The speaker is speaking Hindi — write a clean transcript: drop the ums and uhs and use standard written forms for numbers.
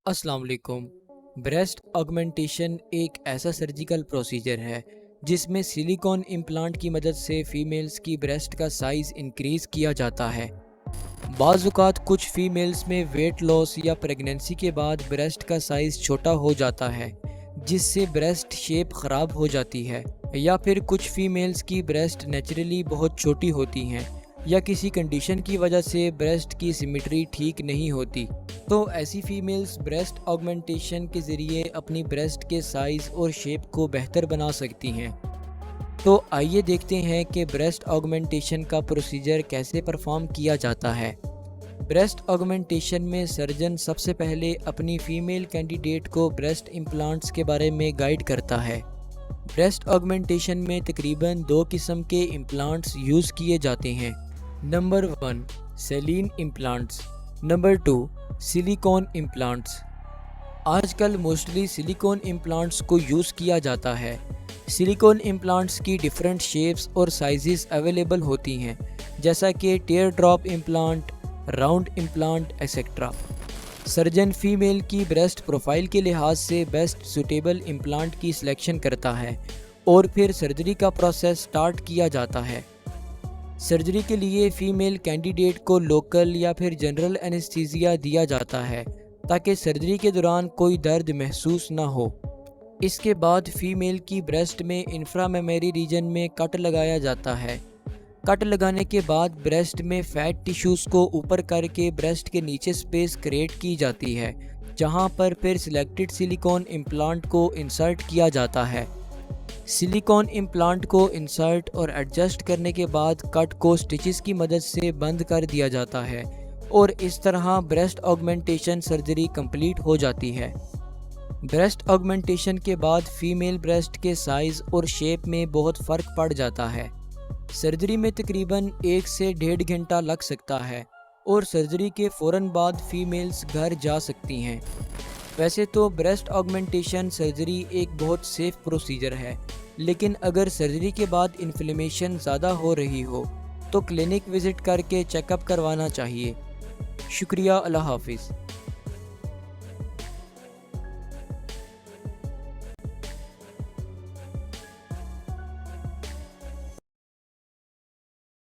अस्सलाम वालेकुम। ब्रेस्ट ऑगमेंटेशन एक ऐसा सर्जिकल प्रोसीजर है जिसमें सिलिकॉन इम्प्लांट की मदद से फीमेल्स की ब्रेस्ट का साइज़ इंक्रीज़ किया जाता है। बाज़ कुछ फीमेल्स में वेट लॉस या प्रेगनेंसी के बाद ब्रेस्ट का साइज़ छोटा हो जाता है, जिससे ब्रेस्ट शेप ख़राब हो जाती है। या फिर कुछ फीमेल्स की ब्रेस्ट नेचुरली बहुत छोटी होती हैं या किसी कंडीशन की वजह से ब्रेस्ट की सिमेट्री ठीक नहीं होती। तो ऐसी फीमेल्स ब्रेस्ट ऑगमेंटेशन के ज़रिए अपनी ब्रेस्ट के साइज़ और शेप को बेहतर बना सकती हैं। तो आइए देखते हैं कि ब्रेस्ट ऑगमेंटेशन का प्रोसीजर कैसे परफॉर्म किया जाता है। ब्रेस्ट ऑगमेंटेशन में सर्जन सबसे पहले अपनी फ़ीमेल कैंडिडेट को ब्रेस्ट इम्प्लांट्स के बारे में गाइड करता है। ब्रेस्ट ऑगमेंटेशन में तकरीबन 2 किस्म के इम्प्लांट्स यूज़ किए जाते हैं। Number 1 saline implants, number 2 silicone implants. आजकल मोस्टली सिलिकॉन इम्प्लांट्स को यूज़ किया जाता है। सिलिकॉन इम्प्लांट्स की डिफरेंट शेप्स और साइजेस अवेलेबल होती हैं, जैसा कि tear drop implant, round implant etcetera. Surgeon female की ब्रेस्ट प्रोफाइल के लिहाज से बेस्ट सूटेबल इम्प्लांट की सिलेक्शन करता है और फिर सर्जरी का प्रोसेस स्टार्ट किया जाता है। सर्जरी के लिए फ़ीमेल कैंडिडेट को लोकल या फिर जनरल एनेस्थीसिया दिया जाता है ताकि सर्जरी के दौरान कोई दर्द महसूस ना हो। इसके बाद फ़ीमेल की ब्रेस्ट में इंफ्रामेमरी रीजन में कट लगाया जाता है। कट लगाने के बाद ब्रेस्ट में फ़ैट टिश्यूज़ को ऊपर करके ब्रेस्ट के नीचे स्पेस क्रिएट की जाती है, जहां पर फिर सिलेक्टेड सिलिकॉन इम्प्लांट को इंसर्ट किया जाता है। सिलिकॉन इम्प्लांट को इंसर्ट और एडजस्ट करने के बाद कट को स्टिचेस की मदद से बंद कर दिया जाता है और इस तरह ब्रेस्ट ऑगमेंटेशन सर्जरी कंप्लीट हो जाती है। ब्रेस्ट ऑगमेंटेशन के बाद फीमेल ब्रेस्ट के साइज़ और शेप में बहुत फ़र्क पड़ जाता है। सर्जरी में तकरीबन 1 से 1.5 घंटा लग सकता है और सर्जरी के फ़ौरन बाद फीमेल्स घर जा सकती हैं। वैसे तो ब्रेस्ट ऑगमेंटेशन सर्जरी एक बहुत सेफ़ प्रोसीजर है, लेकिन अगर सर्जरी के बाद इन्फ्लेमेशन ज़्यादा हो रही हो तो क्लिनिक विज़िट करके चेकअप करवाना चाहिए। शुक्रिया, अल्लाह हाफिज़।